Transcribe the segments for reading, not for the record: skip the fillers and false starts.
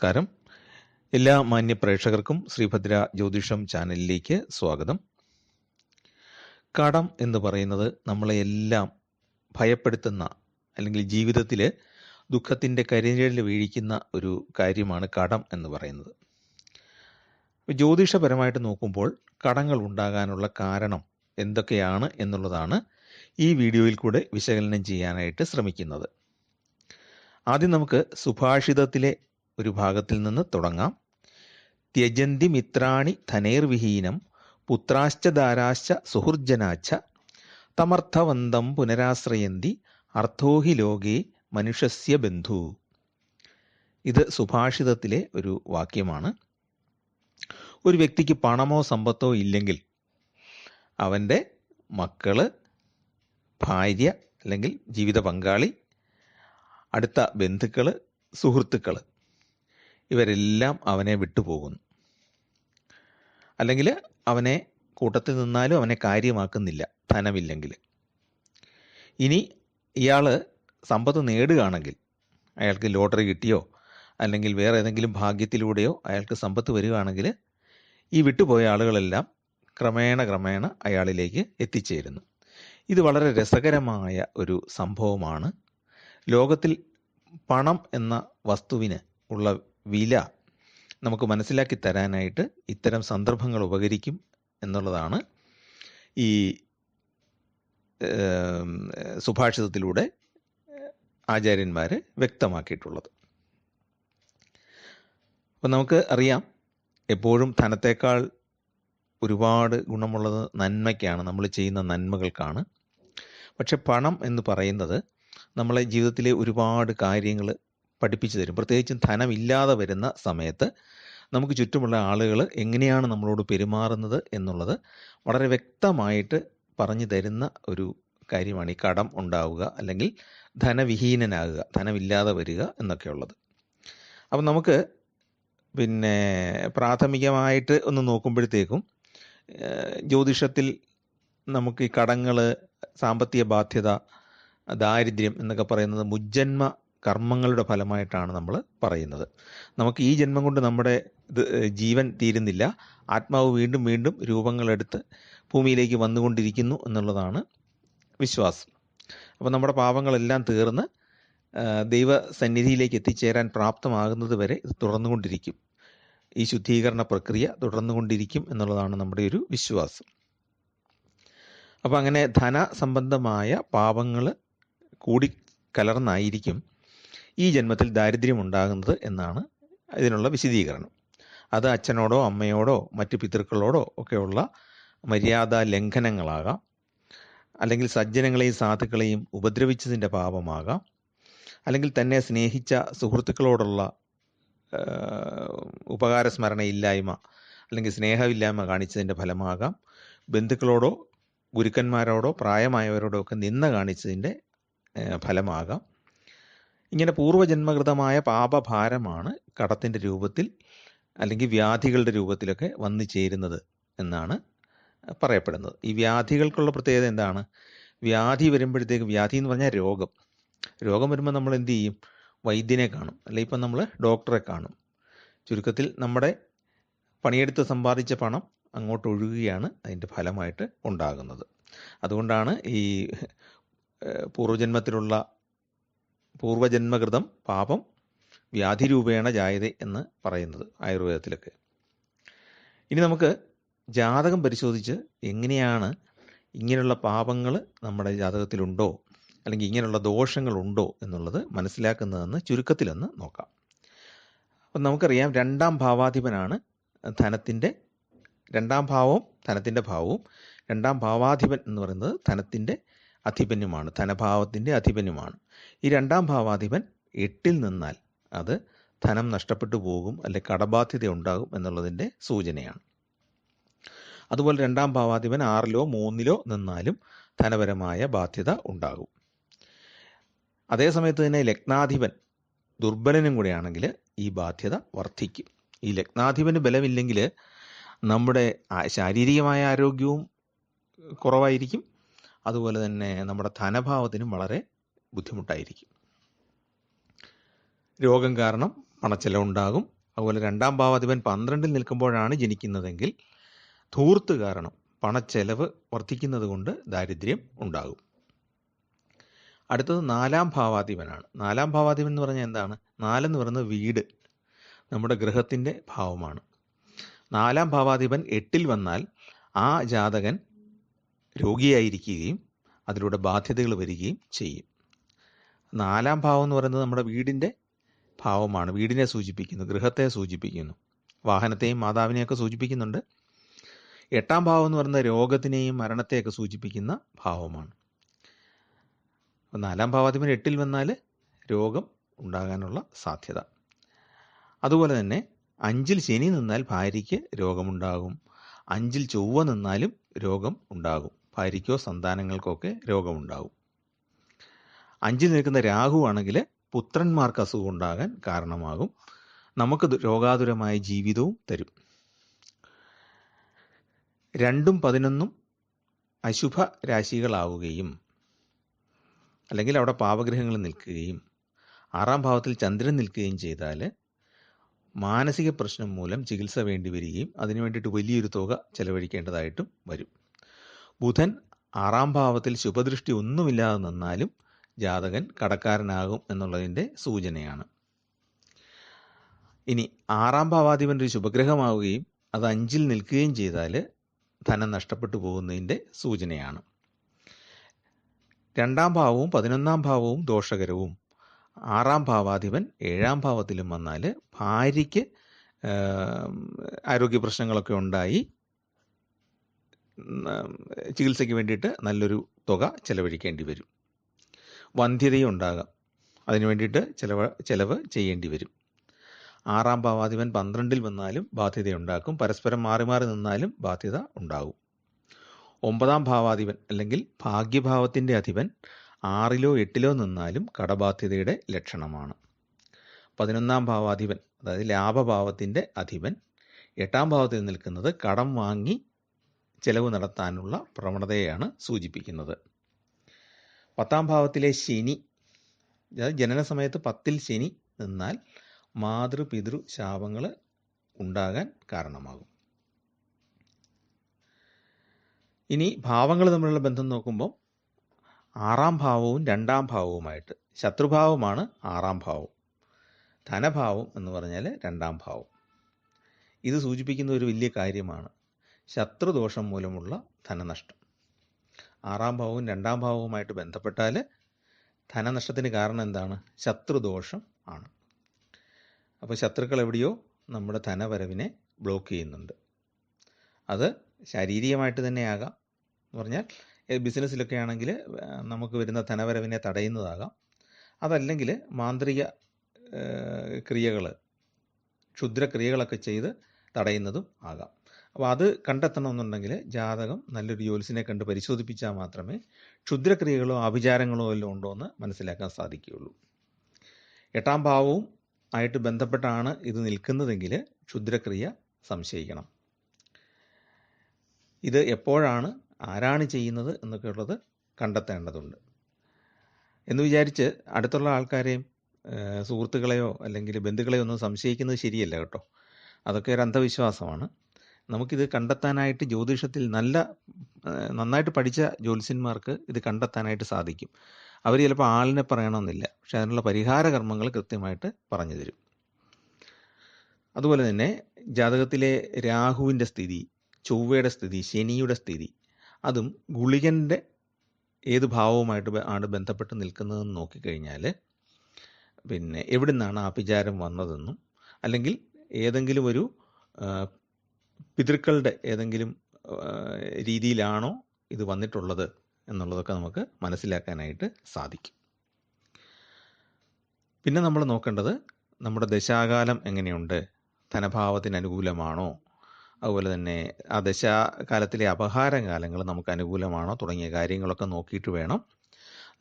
നമസ്കാരം. എല്ലാ മാന്യ പ്രേക്ഷകർക്കും ശ്രീഭദ്ര ജ്യോതിഷം ചാനലിലേക്ക് സ്വാഗതം. കടം എന്ന് പറയുന്നത് നമ്മളെ എല്ലാം ഭയപ്പെടുത്തുന്ന അല്ലെങ്കിൽ ജീവിതത്തിൽ ദുഃഖത്തിൻ്റെ കരിനിഴൽ വീഴിക്കുന്ന ഒരു കാര്യമാണ് കടം എന്ന് പറയുന്നത്. ജ്യോതിഷപരമായിട്ട് നോക്കുമ്പോൾ കടങ്ങൾ ഉണ്ടാകാനുള്ള കാരണം എന്തൊക്കെയാണ് എന്നുള്ളതാണ് ഈ വീഡിയോയിൽ കൂടെ വിശകലനം ചെയ്യാനായിട്ട് ശ്രമിക്കുന്നത്. ആദ്യം നമുക്ക് സുഭാഷിതത്തിലെ ഒരു ഭാഗത്തിൽ നിന്ന് തുടങ്ങാം. ത്യജന്തി മിത്രാണി ധനേർവിഹീനം പുത്രാശ്ച ദാരാശ്ച സുഹൃജനാച്ച തമർത്ഥവന്തം പുനരാശ്രയന്തി അർത്ഥോഹി ലോകേ മനുഷ്യസ്യ ബന്ധു. ഇത് സുഭാഷിതത്തിലെ ഒരു വാക്യമാണ്. ഒരു വ്യക്തിക്ക് പണമോ സമ്പത്തോ ഇല്ലെങ്കിൽ അവൻ്റെ മക്കള്, ഭാര്യ അല്ലെങ്കിൽ ജീവിത പങ്കാളി, അടുത്ത ബന്ധുക്കൾ, സുഹൃത്തുക്കൾ ഇവരെല്ലാം അവനെ വിട്ടുപോകുന്നു. അല്ലെങ്കിൽ അവനെ കൂട്ടത്തിൽ നിന്നാലും അവനെ കാര്യമാക്കുന്നില്ല ധനമില്ലെങ്കിൽ. ഇനി ഇയാൾ സമ്പത്ത് നേടുകയാണെങ്കിൽ, അയാൾക്ക് ലോട്ടറി കിട്ടിയോ അല്ലെങ്കിൽ വേറെ ഏതെങ്കിലും ഭാഗ്യത്തിലൂടെയോ അയാൾക്ക് സമ്പത്ത് വരികയാണെങ്കിൽ ഈ വിട്ടുപോയ ആളുകളെല്ലാം ക്രമേണ അയാളിലേക്ക് എത്തിച്ചേരുന്നു. ഇത് വളരെ രസകരമായ ഒരു സംഭവമാണ്. ലോകത്തിൽ പണം എന്ന വസ്തുവിന് ഉള്ള വില നമുക്ക് മനസ്സിലാക്കി തരാനായിട്ട് ഇത്തരം സന്ദർഭങ്ങൾ ഉപകരിക്കും എന്നുള്ളതാണ് ഈ സുഭാഷിതത്തിലൂടെ ആചാര്യന്മാർ വ്യക്തമാക്കിയിട്ടുള്ളത്. അപ്പം നമുക്ക് അറിയാം, എപ്പോഴും ധനത്തേക്കാൾ ഒരുപാട് ഗുണമുള്ളത് നന്മയ്ക്കാണ്, നമ്മൾ ചെയ്യുന്ന നന്മകൾക്കാണ്. പക്ഷെ പണം എന്ന് പറയുന്നത് നമ്മളെ ജീവിതത്തിലെ ഒരുപാട് കാര്യങ്ങൾ പഠിപ്പിച്ചു തരും. പ്രത്യേകിച്ചും ധനമില്ലാതെ വരുന്ന സമയത്ത് നമുക്ക് ചുറ്റുമുള്ള ആളുകൾ എങ്ങനെയാണ് നമ്മളോട് പെരുമാറുന്നത് എന്നുള്ളത് വളരെ വ്യക്തമായിട്ട് പറഞ്ഞു തരുന്ന ഒരു കാര്യമാണ് ഈ കടം ഉണ്ടാവുക അല്ലെങ്കിൽ ധനവിഹീനനാകുക, ധനമില്ലാതെ വരിക എന്നൊക്കെയുള്ളത്. അപ്പം നമുക്ക് പ്രാഥമികമായിട്ട് ഒന്ന് നോക്കുമ്പോഴത്തേക്കും ജ്യോതിഷത്തിൽ നമുക്ക് ഈ കടങ്ങൾ, സാമ്പത്തിക ബാധ്യത, ദാരിദ്ര്യം എന്നൊക്കെ പറയുന്നത് മുജ്ജന്മ കർമ്മങ്ങളുടെ ഫലമായിട്ടാണ് നമ്മൾ പറയുന്നത്. നമുക്ക് ഈ ജന്മം കൊണ്ട് നമ്മുടെ ജീവൻ തീരുന്നില്ല, ആത്മാവ് വീണ്ടും വീണ്ടും രൂപങ്ങളെടുത്ത് ഭൂമിയിലേക്ക് വന്നുകൊണ്ടിരിക്കുന്നു എന്നുള്ളതാണ് വിശ്വാസം. അപ്പോൾ നമ്മുടെ പാപങ്ങളെല്ലാം തീർന്ന് ദൈവസന്നിധിയിലേക്ക് എത്തിച്ചേരാൻ പ്രാപ്തമാകുന്നത് വരെ ഇത് തുടർന്നുകൊണ്ടിരിക്കും. ഈ ശുദ്ധീകരണ പ്രക്രിയ തുടർന്നുകൊണ്ടിരിക്കും എന്നുള്ളതാണ് നമ്മുടെ ഒരു വിശ്വാസം. അപ്പോൾ അങ്ങനെ ധനസംബന്ധമായ പാപങ്ങൾ കൂടി കലർന്നായിരിക്കും ഈ ജന്മത്തിൽ ദാരിദ്ര്യം ഉണ്ടാകുന്നത് എന്നാണ് ഇതിനുള്ള വിശദീകരണം. അത് അച്ഛനോടോ അമ്മയോടോ മറ്റ് പിതൃക്കളോടോ ഒക്കെയുള്ള മര്യാദാ ലംഘനങ്ങളാകാം, അല്ലെങ്കിൽ സജ്ജനങ്ങളെയും സാധുക്കളെയും ഉപദ്രവിച്ചതിൻ്റെ പാപമാകാം, അല്ലെങ്കിൽ തന്നെ സ്നേഹിച്ച സുഹൃത്തുക്കളോടുള്ള ഉപകാരസ്മരണയില്ലായ്മ അല്ലെങ്കിൽ സ്നേഹമില്ലായ്മ കാണിച്ചതിൻ്റെ ഫലമാകാം, ബന്ധുക്കളോടോ ഗുരുക്കന്മാരോടോ പ്രായമായവരോടോ ഒക്കെ നിന്ന കാണിച്ചതിൻ്റെ ഫലമാകാം. ഇങ്ങനെ പൂർവ്വജന്മകൃതമായ പാപഭാരമാണ് കടത്തിൻ്റെ രൂപത്തിൽ അല്ലെങ്കിൽ വ്യാധികളുടെ രൂപത്തിലൊക്കെ വന്നു ചേരുന്നത് എന്നാണ് പറയപ്പെടുന്നത്. ഈ വ്യാധികൾക്കുള്ള പ്രത്യേകത എന്താണ്? വ്യാധി വരുമ്പോഴത്തേക്ക്, വ്യാധി എന്ന് പറഞ്ഞാൽ രോഗം വരുമ്പോൾ നമ്മൾ എന്ത് ചെയ്യും? വൈദ്യനെ കാണും, അല്ലെങ്കിൽ ഇപ്പം നമ്മൾ ഡോക്ടറെ കാണും. ചുരുക്കത്തിൽ നമ്മുടെ പണിയെടുത്ത് സമ്പാദിച്ച പണം അങ്ങോട്ട് ഒഴുകുകയാണ് അതിൻ്റെ ഫലമായിട്ട് ഉണ്ടാകുന്നത്. അതുകൊണ്ടാണ് ഈ പൂർവജന്മകൃതം പാപം വ്യാധിരൂപേണ ജായതേ എന്ന് പറയുന്നത് ആയുർവേദത്തിലൊക്കെ. ഇനി നമുക്ക് ജാതകം പരിശോധിച്ച് എങ്ങനെയാണ് ഇങ്ങനെയുള്ള പാപങ്ങൾ നമ്മുടെ ജാതകത്തിലുണ്ടോ അല്ലെങ്കിൽ ഇങ്ങനെയുള്ള ദോഷങ്ങളുണ്ടോ എന്നുള്ളത് മനസ്സിലാക്കുന്നതെന്ന് ചുരുക്കത്തിലൊന്ന് നോക്കാം. അപ്പം നമുക്കറിയാം, രണ്ടാം ഭാവാധിപനാണ് രണ്ടാം ഭാവവും ധനത്തിൻ്റെ ഭാവവും. രണ്ടാം ഭാവാധിപൻ എന്ന് പറയുന്നത് ധനത്തിൻ്റെ അധിപന്യമാണ്, ധനഭാവത്തിൻ്റെ അധിപന്യമാണ്. ഈ രണ്ടാം ഭാവാധിപൻ 8-ൽ നിന്നാൽ അത് ധനം നഷ്ടപ്പെട്ടു പോകും, അല്ലെങ്കിൽ കടബാധ്യത ഉണ്ടാകും എന്നുള്ളതിൻ്റെ സൂചനയാണ്. അതുപോലെ രണ്ടാം ഭാവാധിപൻ 6-ലോ 3-ലോ നിന്നാലും ധനപരമായ ബാധ്യത ഉണ്ടാകും. അതേസമയത്ത് തന്നെ ലഗ്നാധിപൻ ദുർബലനും കൂടെയാണെങ്കിൽ ഈ ബാധ്യത വർദ്ധിക്കും. ഈ ലഗ്നാധിപന് ബലമില്ലെങ്കിൽ നമ്മുടെ ശാരീരികമായ ആരോഗ്യവും കുറവായിരിക്കും, അതുപോലെ തന്നെ നമ്മുടെ ധനഭാവത്തിനും വളരെ ബുദ്ധിമുട്ടായിരിക്കും. രോഗം കാരണം പണച്ചെലവുണ്ടാകും. അതുപോലെ 2-ാം ഭാവാധിപൻ 12-ൽ നിൽക്കുമ്പോഴാണ് ജനിക്കുന്നതെങ്കിൽ ധൂർത്ത് കാരണം പണച്ചെലവ് വർദ്ധിക്കുന്നത് കൊണ്ട് ദാരിദ്ര്യം ഉണ്ടാകും. അടുത്തത് 4-ാം ഭാവാധിപനാണ്. 4-ാം ഭാവാധിപൻ എന്ന് പറഞ്ഞാൽ എന്താണ്? 4 എന്ന് പറയുന്നത് വീട്, നമ്മുടെ ഗൃഹത്തിൻ്റെ ഭാവമാണ്. 4-ാം ഭാവാധിപൻ 8-ൽ വന്നാൽ ആ ജാതകൻ രോഗിയായിരിക്കുകയും അതിലൂടെ ബാധ്യതകൾ വരികയും ചെയ്യും. 4-ാം ഭാവം എന്ന് പറയുന്നത് നമ്മുടെ വീടിൻ്റെ ഭാവമാണ്. വീടിനെ സൂചിപ്പിക്കുന്നു, ഗൃഹത്തെ സൂചിപ്പിക്കുന്നു, വാഹനത്തെയും മാതാവിനെയൊക്കെ സൂചിപ്പിക്കുന്നുണ്ട്. 8-ാം ഭാവം എന്ന് പറയുന്നത് രോഗത്തിനെയും മരണത്തെയൊക്കെ സൂചിപ്പിക്കുന്ന ഭാവമാണ്. 4-ാം ഭാവാധിപൻ 8-ൽ വന്നാൽ രോഗം ഉണ്ടാകാനുള്ള സാധ്യത. അതുപോലെ തന്നെ 5-ൽ ശനി നിന്നാൽ ഭാര്യയ്ക്ക് രോഗമുണ്ടാകും. 5-ൽ ചൊവ്വ നിന്നാലും രോഗം ഉണ്ടാകും. ഭാര്യയ്ക്കോ സന്താനങ്ങൾക്കോ ഒക്കെ രോഗമുണ്ടാകും. 5-ൽ നിൽക്കുന്ന രാഹു ആണെങ്കിൽ പുത്രന്മാർക്ക് അസുഖം ഉണ്ടാകാൻ കാരണമാകും. നമുക്ക് രോഗാതുരമായ ജീവിതവും തരും. 2-ഉം 11-ഉം അശുഭ രാശികളാവുകയും അല്ലെങ്കിൽ അവിടെ പാപഗ്രഹങ്ങൾ നിൽക്കുകയും 6-ാം ഭാവത്തിൽ ചന്ദ്രൻ നിൽക്കുകയും ചെയ്താൽ മാനസിക പ്രശ്നം മൂലം ചികിത്സ വേണ്ടി വരികയും അതിനു വേണ്ടിയിട്ട് വലിയൊരു തുക ചെലവഴിക്കേണ്ടതായിട്ടും വരും. ബുധൻ 6-ാം ഭാവത്തിൽ ശുഭദൃഷ്ടി ഒന്നുമില്ലാതെ നിന്നാലും ജാതകൻ കടക്കാരനാകും എന്നുള്ളതിൻ്റെ സൂചനയാണ്. ഇനി 6-ാം ഭാവാധിപൻ ഒരു ശുഭഗ്രഹമാവുകയും അത് 5-ൽ നിൽക്കുകയും ചെയ്താൽ ധനം നഷ്ടപ്പെട്ടു പോകുന്നതിൻ്റെ സൂചനയാണ്. 2-ാം ഭാവവും 11-ാം ഭാവവും ദോഷകരവും 6-ാം ഭാവാധിപൻ 7-ാം ഭാവത്തിലും വന്നാൽ ഭാര്യയ്ക്ക് ആരോഗ്യ പ്രശ്നങ്ങളൊക്കെ ഉണ്ടായി ചികിത്സയ്ക്ക് വേണ്ടിയിട്ട് നല്ലൊരു തുക ചെലവഴിക്കേണ്ടി വരും. വന്ധ്യതയും ഉണ്ടാകാം, അതിനു വേണ്ടിയിട്ട് ചെലവ് ചെയ്യേണ്ടി വരും. 6-ാം ഭാവാധിപൻ 12-ൽ വന്നാലും ബാധ്യതയുണ്ടാക്കും. പരസ്പരം മാറി മാറി നിന്നാലും ബാധ്യത ഉണ്ടാകും. 9-ാം ഭാവാധിപൻ അല്ലെങ്കിൽ ഭാഗ്യഭാവത്തിൻ്റെ അധിപൻ 6-ലോ 8-ലോ നിന്നാലും കടബാധ്യതയുടെ ലക്ഷണമാണ്. 11-ാം ഭാവാധിപൻ അതായത് ലാഭഭാവത്തിൻ്റെ അധിപൻ 8-ാം ഭാവത്തിൽ നിൽക്കുന്നത് കടം വാങ്ങി ചെലവ് നടത്താനുള്ള പ്രവണതയെയാണ് സൂചിപ്പിക്കുന്നത്. 10-ാം ഭാവത്തിലെ ശനി, അതായത് ജനന സമയത്ത് 10-ൽ ശനി നിന്നാൽ മാതൃപിതൃ ശാപങ്ങൾ ഉണ്ടാകാൻ കാരണമാകും. ഇനി ഭാവങ്ങൾ തമ്മിലുള്ള ബന്ധം നോക്കുമ്പോൾ 6-ാം ഭാവവും 2-ാം ഭാവവുമായിട്ട് ശത്രുഭാവമാണ് 6-ാം ഭാവം. ധനഭാവം എന്ന് പറഞ്ഞാൽ 2-ാം ഭാവം. ഇത് സൂചിപ്പിക്കുന്ന ഒരു വലിയ കാര്യമാണ് ശത്രുദോഷം മൂലമുള്ള ധനനഷ്ടം. 6-ാം ഭാവവും 2-ാം ഭാവവുമായിട്ട് ബന്ധപ്പെട്ടാൽ ധനനഷ്ടത്തിന് കാരണം എന്താണ്? ശത്രുദോഷം ആണ്. അപ്പോൾ ശത്രുക്കൾ എവിടെയോ നമ്മുടെ ധനവരവിനെ ബ്ലോക്ക് ചെയ്യുന്നുണ്ട്. അത് ശാരീരികമായിട്ട് തന്നെയാകാം. എന്ന് പറഞ്ഞാൽ ബിസിനസ്സിലൊക്കെ ആണെങ്കിൽ നമുക്ക് വരുന്ന ധനവരവിനെ തടയുന്നതാകാം. അതല്ലെങ്കിൽ മാന്ത്രിക ക്രിയകൾ, ക്ഷുദ്രക്രിയകളൊക്കെ ചെയ്ത് തടയുന്നതും ആകാം. അപ്പോൾ അത് കണ്ടെത്തണമെന്നുണ്ടെങ്കിൽ ജാതകം നല്ലൊരു ജ്യോത്സ്യനെ കണ്ട് പരിശോധിപ്പിച്ചാൽ മാത്രമേ ക്ഷുദ്രക്രിയകളോ ആഭിചാരങ്ങളോ എല്ലാം ഉണ്ടോ എന്ന് മനസ്സിലാക്കാൻ സാധിക്കുകയുള്ളൂ. 8-ാം ഭാവവും ആയിട്ട് ബന്ധപ്പെട്ടാണ് ഇത് നിൽക്കുന്നതെങ്കിൽ ക്ഷുദ്രക്രിയ സംശയിക്കണം. ഇത് എപ്പോഴാണ്, ആരാണ് ചെയ്യുന്നത് എന്നൊക്കെ ഉള്ളത് കണ്ടെത്തേണ്ടതുണ്ട്. എന്ന് വിചാരിച്ച് അടുത്തുള്ള ആൾക്കാരെയും സുഹൃത്തുക്കളെയോ അല്ലെങ്കിൽ ബന്ധുക്കളെയോ ഒന്നും സംശയിക്കുന്നത് ശരിയല്ല കേട്ടോ. അതൊക്കെ ഒരു അന്ധവിശ്വാസമാണ്. നമുക്കിത് കണ്ടെത്താനായിട്ട് ജ്യോതിഷത്തിൽ നന്നായിട്ട് പഠിച്ച ജ്യോത്സ്യന്മാർക്ക് ഇത് കണ്ടെത്താനായിട്ട് സാധിക്കും. അവർ ചിലപ്പോൾ ആളിനെ പറയണമെന്നില്ല, പക്ഷെ അതിനുള്ള പരിഹാര കർമ്മങ്ങൾ കൃത്യമായിട്ട് പറഞ്ഞു തരും. അതുപോലെ തന്നെ ജാതകത്തിലെ രാഹുവിൻ്റെ സ്ഥിതി, ചൊവ്വയുടെ സ്ഥിതി, ശനിയുടെ സ്ഥിതി, അതും ഗുളികൻ്റെ ഏത് ഭാവവുമായിട്ട് ആണ് ബന്ധപ്പെട്ട് നിൽക്കുന്നതെന്ന് നോക്കിക്കഴിഞ്ഞാൽ പിന്നെ എവിടെ നിന്നാണ് ആഭിചാരം വന്നതെന്നും അല്ലെങ്കിൽ ഏതെങ്കിലും ഒരു പിതൃക്കളുടെ ഏതെങ്കിലും രീതിയിലാണോ ഇത് വന്നിട്ടുള്ളത് എന്നുള്ളതൊക്കെ നമുക്ക് മനസ്സിലാക്കാനായിട്ട് സാധിക്കും. പിന്നെ നമ്മൾ നോക്കേണ്ടത് നമ്മുടെ ദശാകാലം എങ്ങനെയുണ്ട്, ധനഭാവത്തിന് അനുകൂലമാണോ, അതുപോലെ തന്നെ ആ ദശാകാലത്തിലെ അപഹാരകാലങ്ങൾ നമുക്ക് അനുകൂലമാണോ തുടങ്ങിയ കാര്യങ്ങളൊക്കെ നോക്കിയിട്ട് വേണം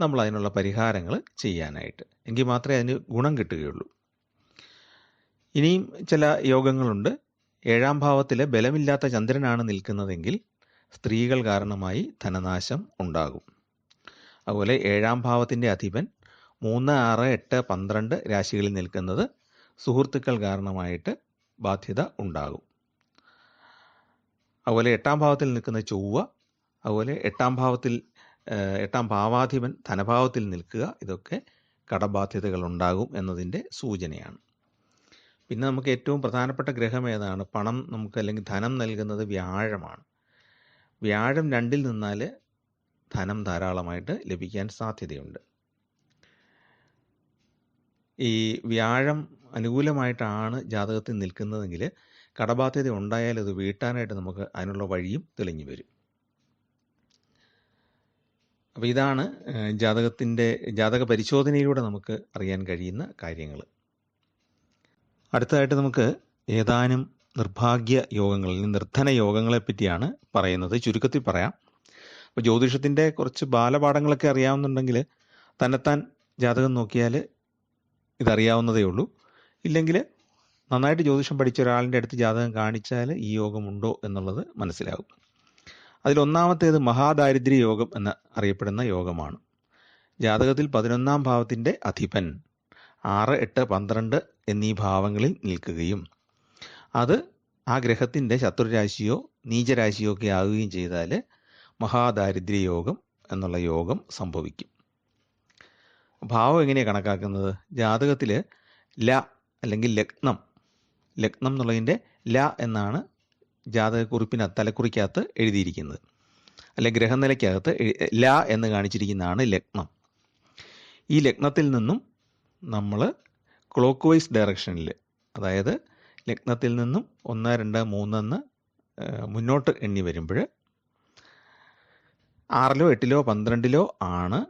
നമ്മൾ അതിനുള്ള പരിഹാരങ്ങൾ ചെയ്യാനായിട്ട്. എങ്കിൽ മാത്രമേ അതിന് ഗുണം കിട്ടുകയുള്ളൂ. ഇനിയും ചില യോഗങ്ങളുണ്ട്. 7-ാം ഭാവത്തിൽ ബലമില്ലാത്ത ചന്ദ്രനാണ് നിൽക്കുന്നതെങ്കിൽ സ്ത്രീകൾ കാരണമായി ധനനാശം ഉണ്ടാകും. അതുപോലെ 7-ാം ഭാവത്തിൻ്റെ അധിപൻ 3, 6, 8, 12 രാശികളിൽ നിൽക്കുന്നത് സുഹൃത്തുക്കൾ കാരണമായിട്ട് ബാധ്യത ഉണ്ടാകും. അതുപോലെ 8ാം ഭാവത്തിൽ നിൽക്കുന്ന ചൊവ്വ, അതുപോലെ 8ാം ഭാവാധിപൻ ധനഭാവത്തിൽ നിൽക്കുക, ഇതൊക്കെ കടബാധ്യതകൾ ഉണ്ടാകും എന്നതിൻ്റെ സൂചനയാണ്. പിന്നെ നമുക്ക് ഏറ്റവും പ്രധാനപ്പെട്ട ഗ്രഹം ഏതാണ്? പണം നമുക്ക് അല്ലെങ്കിൽ ധനം നൽകുന്നത് വ്യാഴമാണ്. വ്യാഴം 2ൽ നിന്നാൽ ധനം ധാരാളമായിട്ട് ലഭിക്കാൻ സാധ്യതയുണ്ട്. ഈ വ്യാഴം അനുകൂലമായിട്ടാണ് ജാതകത്തിൽ നിൽക്കുന്നതെങ്കിൽ കടബാധ്യത ഉണ്ടായാൽ അത് വീട്ടാനായിട്ട് നമുക്ക് അതിനുള്ള വഴിയും തെളിഞ്ഞു വരും. അപ്പോൾ ഇതാണ് ജാതക പരിശോധനയിലൂടെ നമുക്ക് അറിയാൻ കഴിയുന്ന കാര്യങ്ങൾ. അടുത്തതായിട്ട് നമുക്ക് ഏതാനും നിർഭാഗ്യ യോഗങ്ങൾ, നിർധന യോഗങ്ങളെ പറ്റിയാണ് പറയുന്നത്. ചുരുക്കത്തിൽ പറയാം. അപ്പോൾ ജ്യോതിഷത്തിൻ്റെ കുറച്ച് ബാലപാഠങ്ങളൊക്കെ അറിയാവുന്നുണ്ടെങ്കിൽ തന്നെത്താൻ ജാതകം നോക്കിയാൽ ഇതറിയാവുന്നതേ ഉള്ളൂ. ഇല്ലെങ്കിൽ നന്നായിട്ട് ജ്യോതിഷം പഠിച്ച ഒരാളിൻ്റെ അടുത്ത് ജാതകം കാണിച്ചാൽ ഈ യോഗമുണ്ടോ എന്നുള്ളത് മനസ്സിലാകും. അതിലൊന്നാമത്തേത് മഹാദാരിദ്ര്യ യോഗം എന്ന് അറിയപ്പെടുന്ന യോഗമാണ്. ജാതകത്തിൽ 11ാം ഭാവത്തിൻ്റെ അധിപൻ 6, 8, 12 എന്നീ ഭാവങ്ങളിൽ നിൽക്കുകയും അത് ആ ഗ്രഹത്തിൻ്റെ ശത്രുരാശിയോ നീചരാശിയോ ഒക്കെ ആവുകയും ചെയ്താൽ മഹാദാരിദ്ര്യ യോഗം എന്നുള്ള യോഗം സംഭവിക്കും. ഭാവം എങ്ങനെയാണ് കണക്കാക്കുന്നത്? ജാതകത്തിൽ ല അല്ലെങ്കിൽ ലഗ്നം എന്നുള്ളതിൻ്റെ ല എന്നാണ് ജാതകക്കുറിപ്പിന് തലക്കുറിക്കകത്ത് എഴുതിയിരിക്കുന്നത്. അല്ലെങ്കിൽ ഗ്രഹനിലയ്ക്കകത്ത് ല എന്ന് കാണിച്ചിരിക്കുന്നതാണ് ലഗ്നം. ഈ ലഗ്നത്തിൽ നിന്നും നമ്മൾ ക്ലോക്ക് വൈസ് ഡയറക്ഷനിൽ, അതായത് ലഗ്നത്തിൽ നിന്നും 1, 2, 3 എന്ന് മുന്നോട്ട് എണ്ണി വരുമ്പോൾ 6ലോ 8ലോ 12ലോ ആണ്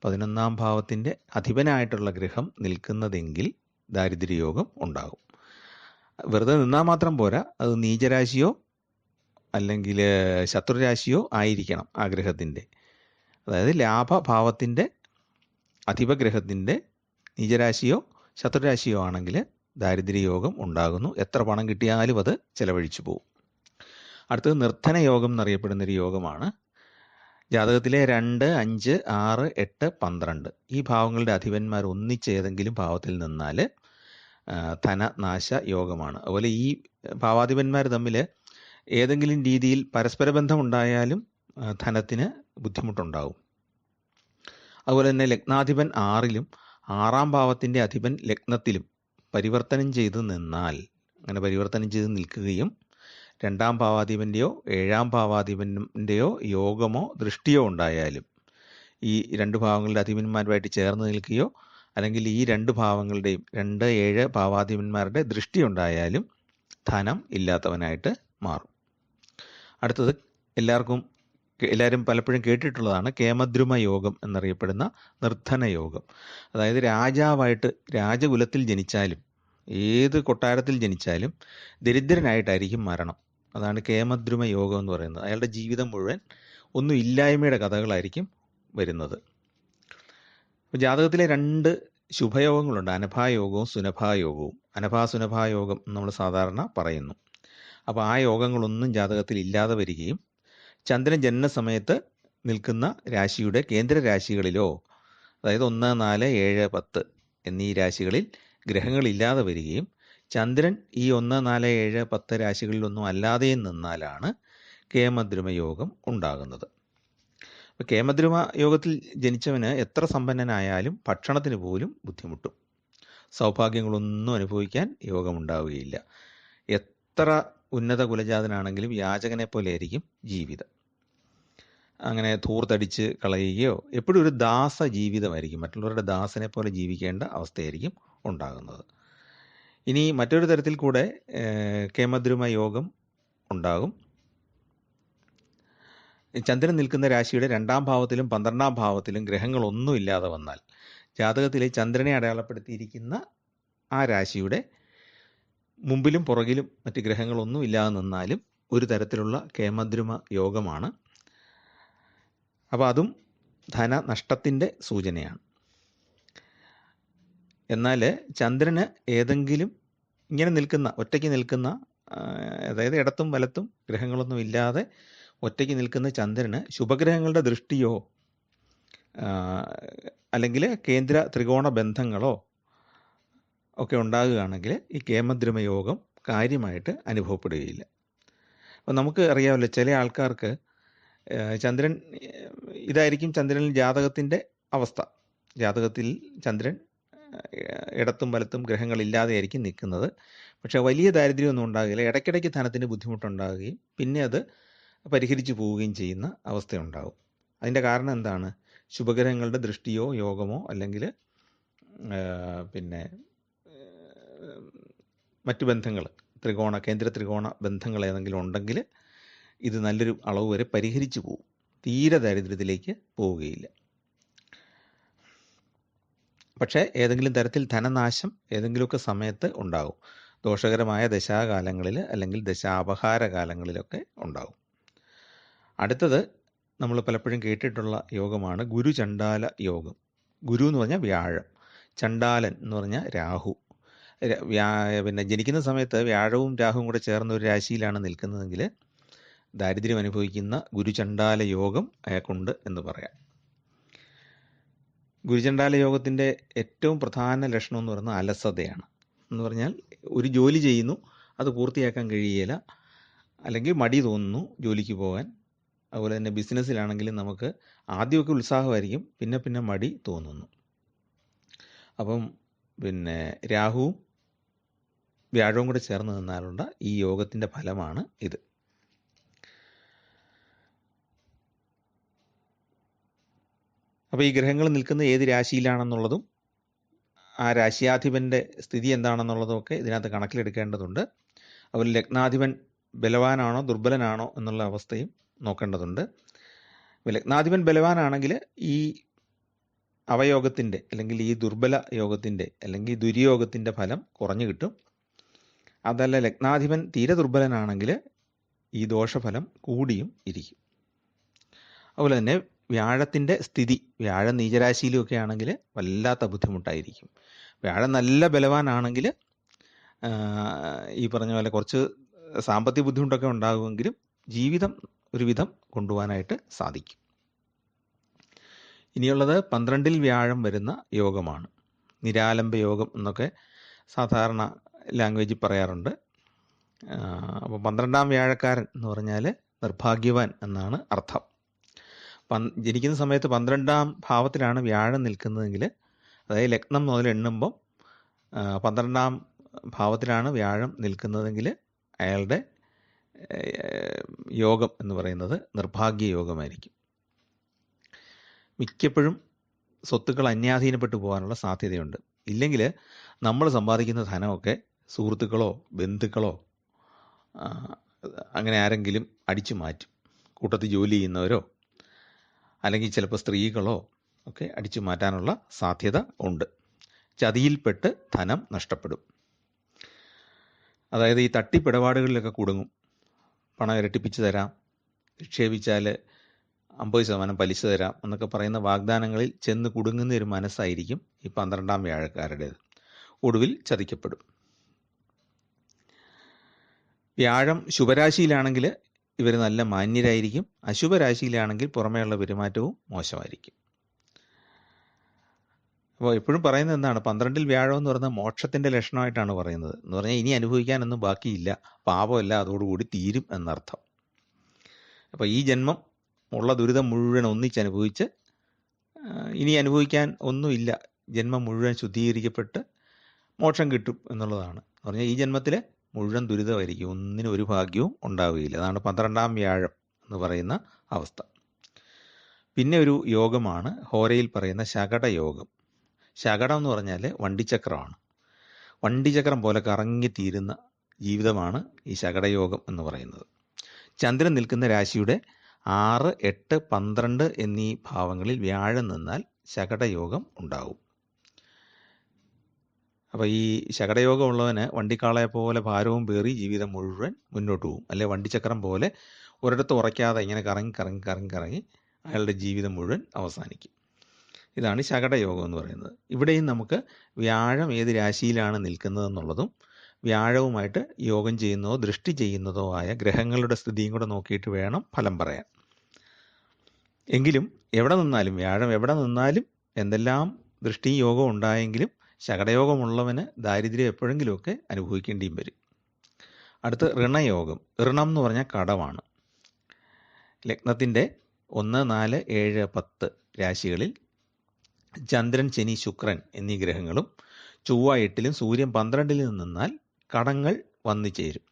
11ാം ഭാവത്തിൻ്റെ അധിപനായിട്ടുള്ള ഗ്രഹം നിൽക്കുന്നതെങ്കിൽ ദാരിദ്ര്യയോഗം ഉണ്ടാകും. വെറുതെ നിന്നാൽ മാത്രം പോരാ, അത് നീചരാശിയോ അല്ലെങ്കിൽ ശത്രുരാശിയോ ആയിരിക്കണം ആ ഗ്രഹത്തിൻ്റെ. അതായത് ലാഭഭാവത്തിൻ്റെ അധിപഗ്രഹത്തിൻ്റെ നീചരാശിയോ ശത്രുരാശിയോ ആണെങ്കിൽ ദാരിദ്ര്യയോഗം ഉണ്ടാകുന്നു. എത്ര പണം കിട്ടിയാലും അത് ചെലവഴിച്ചു പോകും. അടുത്തത് നിർധന യോഗം എന്നറിയപ്പെടുന്നൊരു യോഗമാണ്. ജാതകത്തിലെ 2, 5, 6, 8, 12 ഈ ഭാവങ്ങളുടെ അധിപന്മാർ ഒന്നിച്ച് ഏതെങ്കിലും ഭാവത്തിൽ നിന്നാൽ ധനനാശ യോഗമാണ്. അതുപോലെ ഈ ഭാവാധിപന്മാർ തമ്മിൽ ഏതെങ്കിലും രീതിയിൽ പരസ്പര ബന്ധമുണ്ടായാലും ധനത്തിന് ബുദ്ധിമുട്ടുണ്ടാകും. അതുപോലെ തന്നെ ലഗ്നാധിപൻ 6ലും 6ാം ഭാവത്തിൻ്റെ അധിപൻ ലഗ്നത്തിലും പരിവർത്തനം ചെയ്ത് നിന്നാൽ, അങ്ങനെ പരിവർത്തനം ചെയ്ത് നിൽക്കുകയും 2ാം ഭാവാധിപൻ്റെയോ 7ാം ഭാവാധിപൻ്റെയോ യോഗമോ ദൃഷ്ടിയോ ഉണ്ടായാലും ഈ 2 ഭാവങ്ങളുടെ അധിപന്മാരുമായിട്ട് ചേർന്ന് നിൽക്കുകയോ അല്ലെങ്കിൽ ഈ 2 ഭാവങ്ങളുടെയും 2, 7 ഭാവാധിപന്മാരുടെ ദൃഷ്ടി ഉണ്ടായാലും ധനം ഇല്ലാത്തവനായിട്ട് മാറും. അടുത്തത് എല്ലാവരും പലപ്പോഴും കേട്ടിട്ടുള്ളതാണ് കേമദ്രുമ യോഗം എന്നറിയപ്പെടുന്ന നിർധന യോഗം. അതായത് രാജാവായിട്ട് രാജകുലത്തിൽ ജനിച്ചാലും ഏത് കൊട്ടാരത്തിൽ ജനിച്ചാലും ദരിദ്രനായിട്ടായിരിക്കും മരണം. അതാണ് കേമദ്രുമ യോഗം എന്ന് പറയുന്നത്. അയാളുടെ ജീവിതം മുഴുവൻ ഒന്നും ഇല്ലായ്മയുടെ കഥകളായിരിക്കും വരുന്നത്. അപ്പോൾ ജാതകത്തിലെ 2 ശുഭയോഗങ്ങളുണ്ട്, അനഭായോഗവും സുനഭായോഗവും. അനഭാസുനഭായോഗം നമ്മൾ സാധാരണ പറയുന്നു. അപ്പോൾ ആ യോഗങ്ങളൊന്നും ജാതകത്തിൽ ഇല്ലാതെ വരികയും ചന്ദ്രൻ ജനനസമയത്ത് നിൽക്കുന്ന രാശിയുടെ കേന്ദ്ര രാശികളിലോ, അതായത് 1, 4, 7, 10 എന്നീ രാശികളിൽ ഗ്രഹങ്ങളില്ലാതെ വരികയും ചന്ദ്രൻ ഈ 1, 4, 7, 10 രാശികളിലൊന്നും അല്ലാതെയും നിന്നാലാണ് കേമദ്രുമ യോഗം ഉണ്ടാകുന്നത്. അപ്പോൾ കേമദ്രുമ യോഗത്തിൽ ജനിച്ചവന് എത്ര സമ്പന്നനായാലും ഭക്ഷണത്തിന് പോലും ബുദ്ധിമുട്ടും. സൗഭാഗ്യങ്ങളൊന്നും അനുഭവിക്കാൻ യോഗമുണ്ടാവുകയില്ല. എത്ര ഉന്നത കുലജാതനാണെങ്കിലും യാചകനെ പോലെ ആയിരിക്കും ജീവിതം. അങ്ങനെ ധൂർത്തടിച്ച് കളയുകയോ എപ്പോഴും ഒരു ദാസ ജീവിതമായിരിക്കും, മറ്റുള്ളവരുടെ ദാസനെ പോലെ ജീവിക്കേണ്ട അവസ്ഥയായിരിക്കും ഉണ്ടാകുന്നത്. ഇനി മറ്റൊരു തരത്തിൽ കൂടെ കേമദ്രുമ യോഗം ഉണ്ടാകും. ചന്ദ്രൻ നിൽക്കുന്ന രാശിയുടെ 2ാം ഭാവത്തിലും 12ാം ഭാവത്തിലും ഗ്രഹങ്ങളൊന്നും ഇല്ലാതെ വന്നാൽ ജാതകത്തിലെ ചന്ദ്രനെ അടയാളപ്പെടുത്തിയിരിക്കുന്ന ആ രാശിയുടെ മുമ്പിലും പുറകിലും മറ്റ് ഗ്രഹങ്ങളൊന്നും ഇല്ലാതെ നിന്നാലും ഒരു തരത്തിലുള്ള കേമദ്രുമ യോഗമാണ്. അപ്പോൾ അതും ധനനഷ്ടത്തിൻ്റെ സൂചനയാണ്. എന്നാൽ ചന്ദ്രന് ഏതെങ്കിലും ഇങ്ങനെ നിൽക്കുന്ന ഒറ്റയ്ക്ക് നിൽക്കുന്ന, അതായത് ഇടത്തും വലത്തും ഗ്രഹങ്ങളൊന്നും ഇല്ലാതെ ഒറ്റയ്ക്ക് നിൽക്കുന്ന ചന്ദ്രന് ശുഭഗ്രഹങ്ങളുടെ ദൃഷ്ടിയോ അല്ലെങ്കിൽ കേന്ദ്ര ത്രികോണ ബന്ധങ്ങളോ ഒക്കെ ഉണ്ടാകുകയാണെങ്കിൽ ഈ കേമദ്രമ യോഗം കാര്യമായിട്ട് അനുഭവപ്പെടുകയില്ല. അപ്പോൾ നമുക്ക് അറിയാമല്ലോ, ചില ആൾക്കാർക്ക് ചന്ദ്രൻ ഇതായിരിക്കും ചന്ദ്രനിൽ ജാതകത്തിൻ്റെ അവസ്ഥ. ജാതകത്തിൽ ചന്ദ്രൻ ഇടത്തും വലത്തും ഗ്രഹങ്ങളില്ലാതെ ആയിരിക്കും നിൽക്കുന്നത്. പക്ഷേ വലിയ ദാരിദ്ര്യമൊന്നും ഉണ്ടാകില്ല. ഇടയ്ക്കിടയ്ക്ക് ധനത്തിന് ബുദ്ധിമുട്ടുണ്ടാകുകയും പിന്നെ അത് പരിഹരിച്ചു പോവുകയും ചെയ്യുന്ന അവസ്ഥയുണ്ടാകും. അതിൻ്റെ കാരണം എന്താണ്? ശുഭഗ്രഹങ്ങളുടെ ദൃഷ്ടിയോ യോഗമോ അല്ലെങ്കിൽ പിന്നെ മറ്റു ബന്ധങ്ങൾ, കേന്ദ്ര ത്രികോണ ബന്ധങ്ങൾ ഏതെങ്കിലും ഉണ്ടെങ്കിൽ ഇത് നല്ലൊരു അളവ് വരെ പരിഹരിച്ചു പോകും. തീരെ ദാരിദ്ര്യത്തിലേക്ക് പോവുകയില്ല. പക്ഷേ ഏതെങ്കിലും തരത്തിൽ ധനനാശം ഏതെങ്കിലുമൊക്കെ സമയത്ത് ഉണ്ടാകും. ദോഷകരമായ ദശാകാലങ്ങളിൽ അല്ലെങ്കിൽ ദശാപഹാര കാലങ്ങളിലൊക്കെ ഉണ്ടാകും. അടുത്തത് നമ്മൾ പലപ്പോഴും കേട്ടിട്ടുള്ള യോഗമാണ് ഗുരുചണ്ഡാല യോഗം. ഗുരു എന്ന് പറഞ്ഞാൽ വ്യാഴം, ചണ്ഡാലൻ എന്ന് പറഞ്ഞാൽ രാഹു. പിന്നെ ജനിക്കുന്ന സമയത്ത് വ്യാഴവും രാഹുവും കൂടെ ചേർന്ന ഒരു രാശിയിലാണ് നിൽക്കുന്നതെങ്കിൽ ദാരിദ്ര്യം അനുഭവിക്കുന്ന ഗുരുചണ്ഡാല യോഗം അയാൾക്കുണ്ട് എന്ന് പറയാം. ഗുരുചണ്ഡാല യോഗത്തിൻ്റെ ഏറ്റവും പ്രധാന ലക്ഷണം എന്ന് പറയുന്നത് അലസതയാണ്. എന്ന് പറഞ്ഞാൽ ഒരു ജോലി ചെയ്യുന്നു, അത് പൂർത്തിയാക്കാൻ കഴിയുകയില്ല, അല്ലെങ്കിൽ മടി തോന്നുന്നു ജോലിക്ക് പോകാൻ. അതുപോലെ തന്നെ ബിസിനസ്സിലാണെങ്കിലും നമുക്ക് ആദ്യമൊക്കെ ഉത്സാഹമായിരിക്കും, പിന്നെ പിന്നെ മടി തോന്നുന്നു. അപ്പം പിന്നെ രാഹുവും വ്യാഴവും കൂടെ ചേർന്ന് നിന്നാലുള്ള ഈ യോഗത്തിൻ്റെ ഫലമാണ് ഇത്. അപ്പോൾ ഈ ഗ്രഹങ്ങൾ നിൽക്കുന്ന ഏത് രാശിയിലാണെന്നുള്ളതും ആ രാശിയാധിപൻ്റെ സ്ഥിതി എന്താണെന്നുള്ളതും ഒക്കെ ഇതിനകത്ത് കണക്കിലെടുക്കേണ്ടതുണ്ട്. അതുപോലെ ലഗ്നാധിപൻ ബലവാനാണോ ദുർബലനാണോ എന്നുള്ള അവസ്ഥയും നോക്കേണ്ടതുണ്ട്. ലഗ്നാധിപൻ ബലവാനാണെങ്കിൽ ഈ അവയോഗത്തിൻ്റെ അല്ലെങ്കിൽ ഈ ദുർബല യോഗത്തിൻ്റെ അല്ലെങ്കിൽ ദുര്യോഗത്തിൻ്റെ ഫലം കുറഞ്ഞു കിട്ടും. അതല്ല ലഗ്നാധിപൻ തീരെ ദുർബലനാണെങ്കിൽ ഈ ദോഷഫലം കൂടിയും ഇരിക്കും. അതുപോലെ തന്നെ വ്യാഴത്തിൻ്റെ സ്ഥിതി, വ്യാഴം നീചരാശിയിലുമൊക്കെ ആണെങ്കിൽ വല്ലാത്ത ബുദ്ധിമുട്ടായിരിക്കും. വ്യാഴം നല്ല ബലവാനാണെങ്കിൽ ഈ പറഞ്ഞ പോലെ കുറച്ച് സാമ്പത്തിക ബുദ്ധിമുട്ടൊക്കെ ഉണ്ടാകുമെങ്കിലും ജീവിതം ഒരുവിധം കൊണ്ടുപോകാനായിട്ട് സാധിക്കും. ഇനിയുള്ളത് 12-ൽ വ്യാഴം വരുന്ന യോഗമാണ്. നിരാലംബ യോഗം എന്നൊക്കെ സാധാരണ ലാംഗ്വേജിൽ പറയാറുണ്ട്. അപ്പോൾ 12-ാം വ്യാഴക്കാരൻ എന്ന് പറഞ്ഞാൽ നിർഭാഗ്യവാൻ എന്നാണ് അർത്ഥം. ജനിക്കുന്ന സമയത്ത് 12-ാം ഭാവത്തിലാണ് വ്യാഴം നിൽക്കുന്നതെങ്കിൽ, അതായത് ലഗ്നം മുതൽ എണ്ണുമ്പം 12-ാം ഭാവത്തിലാണ് വ്യാഴം നിൽക്കുന്നതെങ്കിൽ അയാളുടെ യോഗം എന്ന് പറയുന്നത് നിർഭാഗ്യ യോഗമായിരിക്കും. മിക്കപ്പോഴും സ്വത്തുക്കൾ അന്യാധീനപ്പെട്ടു പോകാനുള്ള സാധ്യതയുണ്ട്. ഇല്ലെങ്കിൽ നമ്മൾ സമ്പാദിക്കുന്ന ധനമൊക്കെ സുഹൃത്തുക്കളോ ബന്ധുക്കളോ അങ്ങനെ ആരെങ്കിലും അടിച്ചു മാറ്റും. കൂട്ടത്തിൽ ജോലി ചെയ്യുന്നവരോ അല്ലെങ്കിൽ ചിലപ്പോൾ സ്ത്രീകളോ ഒക്കെ അടിച്ചു മാറ്റാനുള്ള സാധ്യത ഉണ്ട്. ചതിയിൽപ്പെട്ട് ധനം നഷ്ടപ്പെടും. അതായത് ഈ തട്ടിപ്പിടപാടുകളിലൊക്കെ കുടുങ്ങും. പണം ഇരട്ടിപ്പിച്ച് തരാം, നിക്ഷേപിച്ചാൽ 50% പലിശ തരാം എന്നൊക്കെ പറയുന്ന വാഗ്ദാനങ്ങളിൽ ചെന്ന് കുടുങ്ങുന്ന ഒരു മനസ്സായിരിക്കും ഈ 12-ാം വ്യാഴക്കാരുടേത്. ഒടുവിൽ ചതിക്കപ്പെടും. വ്യാഴം ശുഭരാശിയിലാണെങ്കിൽ ഇവർ നല്ല മാന്യരായിരിക്കും. അശുഭരാശിയിലാണെങ്കിൽ പുറമേയുള്ള പെരുമാറ്റവും മോശമായിരിക്കും. അപ്പോൾ എപ്പോഴും പറയുന്നത് എന്താണ്? 12-ൽ വ്യാഴം എന്ന് പറയുന്നത് മോക്ഷത്തിൻ്റെ ലക്ഷണമായിട്ടാണ് പറയുന്നത്. എന്ന് പറഞ്ഞാൽ ഇനി അനുഭവിക്കാനൊന്നും ബാക്കിയില്ല, പാപമല്ല, അതോടുകൂടി തീരും എന്നർത്ഥം. അപ്പോൾ ഈ ജന്മം ഉള്ള ദുരിതം മുഴുവൻ ഒന്നിച്ചനുഭവിച്ച് ഇനി അനുഭവിക്കാൻ ഒന്നുമില്ല, ജന്മം മുഴുവൻ ശുദ്ധീകരിക്കപ്പെട്ട് മോക്ഷം കിട്ടും എന്നുള്ളതാണ്. എന്ന് പറഞ്ഞാൽ ഈ ജന്മത്തിൽ മുഴുവൻ ദുരിതമായിരിക്കും, ഒന്നിനും ഒരു ഭാഗ്യവും ഉണ്ടാവുകയില്ല. അതാണ് 12-ാം വ്യാഴം എന്ന് പറയുന്ന അവസ്ഥ. പിന്നെ ഒരു യോഗമാണ് ഹോരയിൽ പറയുന്ന ശകടയോഗം. ശകടം എന്ന് പറഞ്ഞാൽ വണ്ടിച്ചക്രമാണ്. വണ്ടിച്ചക്രം പോലെ കറങ്ങിത്തീരുന്ന ജീവിതമാണ് ഈ ശകടയോഗം എന്ന് പറയുന്നത്. ചന്ദ്രൻ നിൽക്കുന്ന രാശിയുടെ 6, 8, 12 എന്നീ ഭാവങ്ങളിൽ വ്യാഴം നിന്നാൽ ശകടയോഗം ഉണ്ടാവും. അപ്പോൾ ഈ ശകടയോഗം ഉള്ളവന് വണ്ടിക്കാളയെ പോലെ ഭാരവും പേറി ജീവിതം മുഴുവൻ മുന്നോട്ട് പോകും. അല്ലെ വണ്ടിച്ചക്രം പോലെ ഒരിടത്ത് ഉറയ്ക്കാതെ ഇങ്ങനെ കറങ്ങി കറങ്ങി കറങ്ങി കറങ്ങി അയാളുടെ ജീവിതം മുഴുവൻ അവസാനിക്കും. ഇതാണ് ശകടയോഗം എന്ന് പറയുന്നത്. ഇവിടെയും നമുക്ക് വ്യാഴം ഏത് രാശിയിലാണ് നിൽക്കുന്നതെന്നുള്ളതും വ്യാഴവുമായിട്ട് യോഗം ചെയ്യുന്നതോ ദൃഷ്ടി ചെയ്യുന്നതോ ആയ ഗ്രഹങ്ങളുടെ സ്ഥിതിയും കൂടെ നോക്കിയിട്ട് വേണം ഫലം പറയാൻ. എങ്കിലും എവിടെ നിന്നാലും വ്യാഴം എവിടെ നിന്നാലും എന്തെല്ലാം ദൃഷ്ടി യോഗം ഉണ്ടായെങ്കിലും ശകടയോഗമുള്ളവന് ദാരിദ്ര്യം എപ്പോഴെങ്കിലുമൊക്കെ അനുഭവിക്കേണ്ടിയും വരും. അടുത്ത് ഋണയോഗം. ഋണം എന്ന് പറഞ്ഞാൽ കടമാണ്. ലഗ്നത്തിൻ്റെ 1, 4, 7, 10 രാശികളിൽ ചന്ദ്രൻ, ശനി, ശുക്രൻ എന്നീ ഗ്രഹങ്ങളും ചൊവ്വ 8-ലും സൂര്യൻ 12-ലും നിന്നാൽ കടങ്ങൾ വന്നു ചേരും.